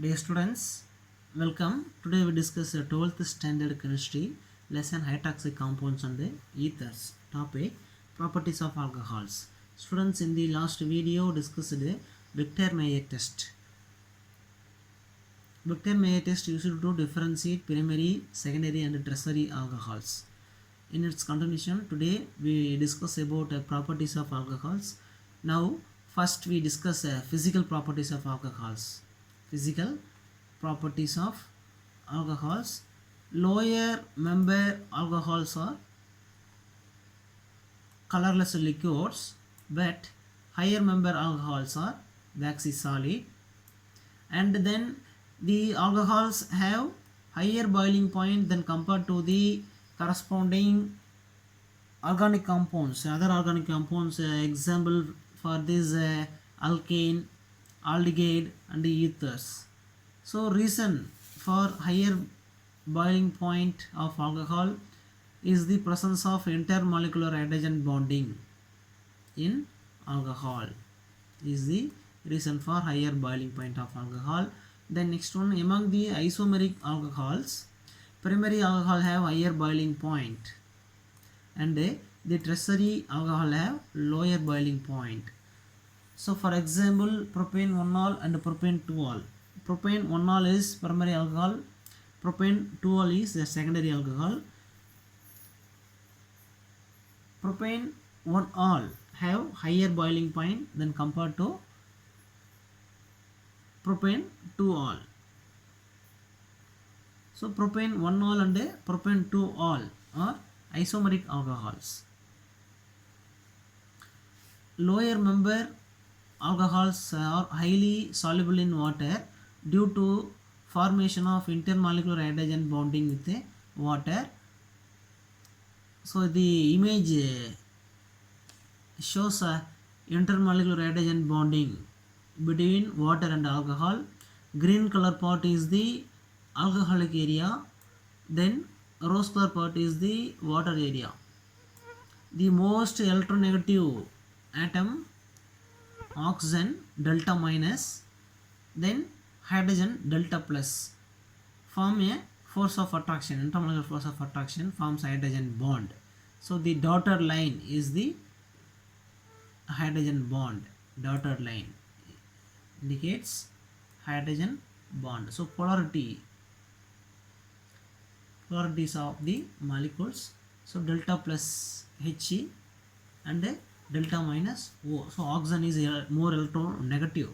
Dear students, welcome. Today we discuss 12th standard chemistry lesson high toxic compounds and ethers. Topic properties of alcohols. Students, in the last video discussed Victor-Mayer test. Victor-Mayer test used to differentiate primary, secondary and tertiary alcohols. In its continuation, today we discuss about properties of alcohols. Now first we discuss physical properties of alcohols. Physical properties of alcohols. Lower member alcohols are colorless liquids, but higher member alcohols are waxy solid, and then the alcohols have higher boiling point than compared to the corresponding organic compounds. Other organic compounds, example for this alkane, aldehyde and ethers. So reason for higher boiling point of alcohol is the presence of intermolecular hydrogen bonding in alcohol is the reason for higher boiling point of alcohol. Then next one, among the isomeric alcohols, primary alcohol have higher boiling point and the tertiary alcohol have lower boiling point. So for example, propane 1-ol and propane 2-ol. Propane 1-ol is primary alcohol, propane 2-ol is the secondary alcohol. Propane 1-ol have higher boiling point than compared to propane 2-ol. So propane 1-ol and propane 2-ol are isomeric alcohols. Lower member alcohols are highly soluble in water due to formation of intermolecular hydrogen bonding with the water. So the image shows intermolecular hydrogen bonding between water and alcohol. Green color part is the alcoholic area, then rose color part is the water area. The most electronegative atom, oxygen delta minus, then hydrogen delta plus, form a force of attraction, intermolecular force of attraction forms hydrogen bond. So the dotted line is the hydrogen bond. Dotted line indicates hydrogen bond. So polarities of the molecules. So delta plus He and delta minus O. So oxygen is more electronegative.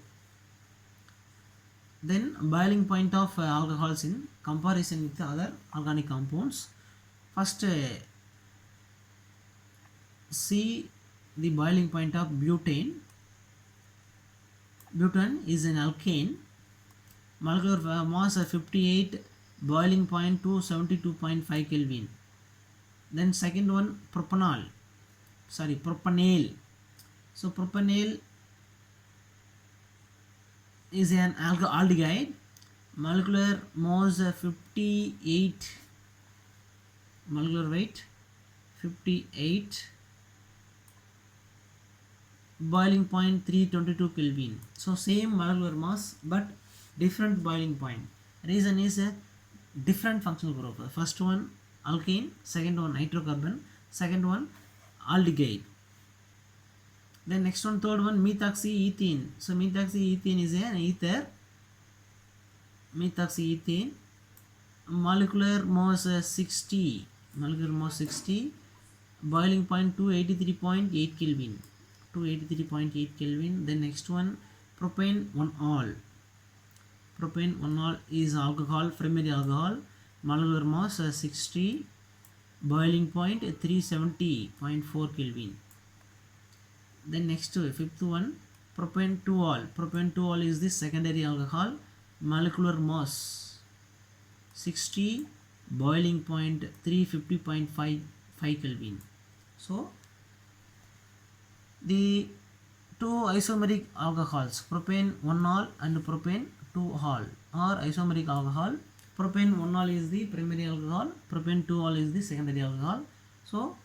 Then boiling point of alcohols in comparison with the other organic compounds. First see the boiling point of butane. Butane is an alkane. Molecular mass 58, boiling point to 72.5 Kelvin. Then second one propanol. Propanal. So propanal is an aldehyde. Molecular mass 58, molecular weight 58, boiling point 322 Kelvin. So same molecular mass but different boiling point. Reason is a different functional group. First one alkane, second one hydrocarbon, second one aldehyde. Then next one, third one methoxyethane. So methoxyethane is an ether. Methoxyethane, molecular mass 60, molecular mass 60, boiling point 283.8 Kelvin. 283.8 Kelvin. Then next one propane 1-ol. Propane 1-ol is alcohol, primary alcohol, molecular mass 60, boiling point 370.4 Kelvin. Then next fifth one propane 2-ol. Propane 2-ol is the secondary alcohol, molecular mass 60, boiling point 350.5 Kelvin. So the two isomeric alcohols, propane 1-ol and propane 2-ol, are isomeric alcohol. Propane 1-ol is the primary alcohol, propane 2-ol is the secondary alcohol. So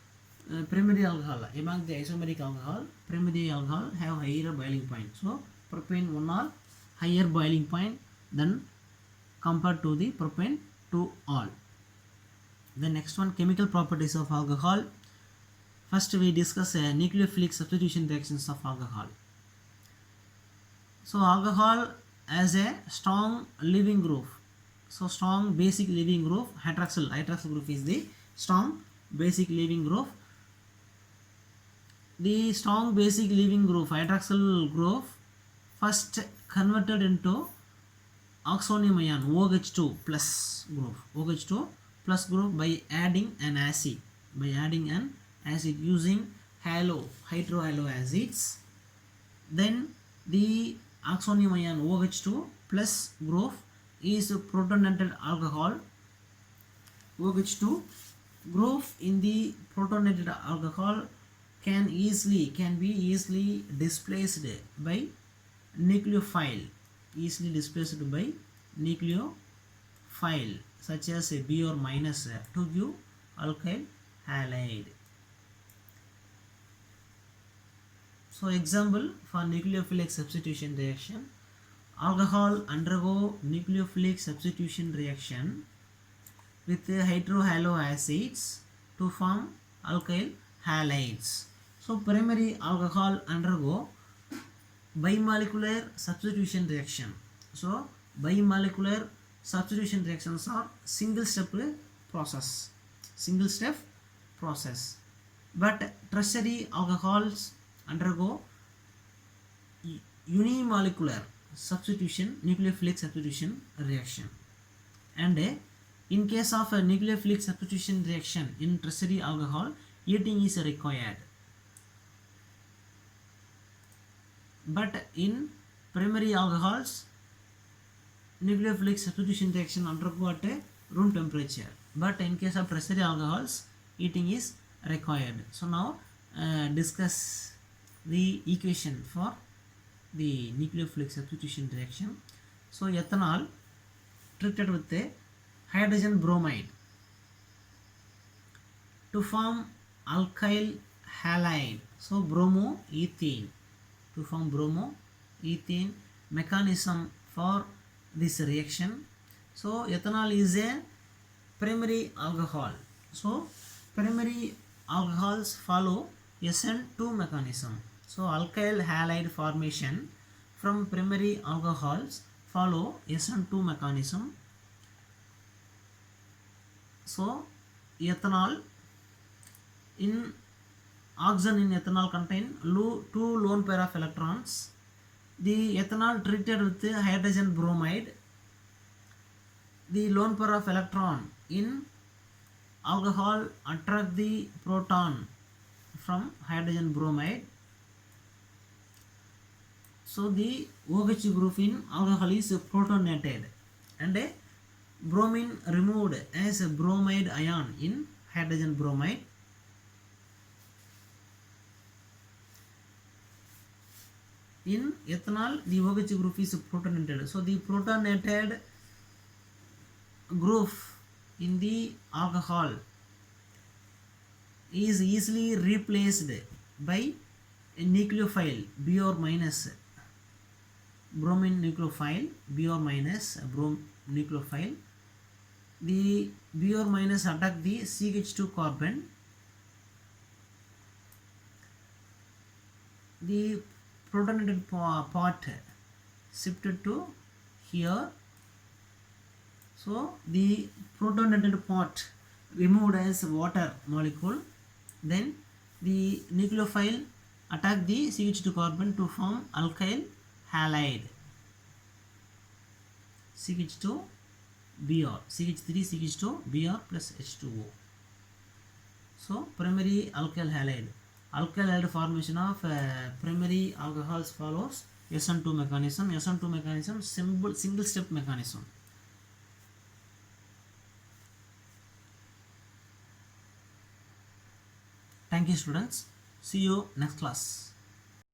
primary alcohol, among the isomeric alcohol, primary alcohol have higher boiling point. So propane 1-ol higher boiling point than compared to the propane to all. The next one, chemical properties of alcohol. First we discuss nucleophilic substitution reactions of alcohol. So alcohol as a strong leaving group. So strong basic leaving group, hydroxyl group is the strong basic leaving group. The strong basic leaving group, hydroxyl group, first converted into oxonium ion, OH2 plus group, OH2 plus group by adding an acid, using hydrohalo acids. Then the oxonium ion OH2 plus group is protonated alcohol. OH2 group in the protonated alcohol can be easily displaced by nucleophile, such as a Br minus to give alkyl halide. So example for nucleophilic substitution reaction, alcohol undergo nucleophilic substitution reaction with hydrohalo acids to form alkyl halides. So primary alcohol undergo bimolecular substitution reaction. So bimolecular substitution reactions are single step process, but tertiary alcohols undergo unimolecular nucleophilic substitution reaction. And in case of a nucleophilic substitution reaction in tertiary alcohol, heating is required. But in primary alcohols, nucleophilic substitution reaction undergo at a room temperature. But in case of tertiary alcohols, heating is required. So now discuss the equation for the nucleophilic substitution reaction. So ethanol treated with a hydrogen bromide to form alkyl halide. So bromoethane, to form bromoethane. Mechanism for this reaction. So ethanol is a primary alcohol. So primary alcohols follow SN2 mechanism. So alkyl halide formation from primary alcohols follow SN2 mechanism. So ethanol in oxygen in ethanol contain 2 lone pair of electrons. The ethanol treated with hydrogen bromide, the lone pair of electron in alcohol attract the proton from hydrogen bromide. So the OH group in alcohol is protonated and a bromine removed as a bromide ion in hydrogen bromide. In ethanol, the OH group is protonated. So the protonated group in the alcohol is easily replaced by a nucleophile Br minus, bromine nucleophile, Br minus nucleophile. The Br minus attack the CH2 carbon. The protonated part shifted to here. So the protonated part removed as water molecule. Then the nucleophile attack the CH2 carbon to form alkyl halide, CH2 Br, CH3 CH2 Br plus H2O. So primary alkyl halide. Alkyl halide formation of primary alcohols follows SN2 mechanism. SN2 mechanism single step mechanism. Thank you students. See you next class.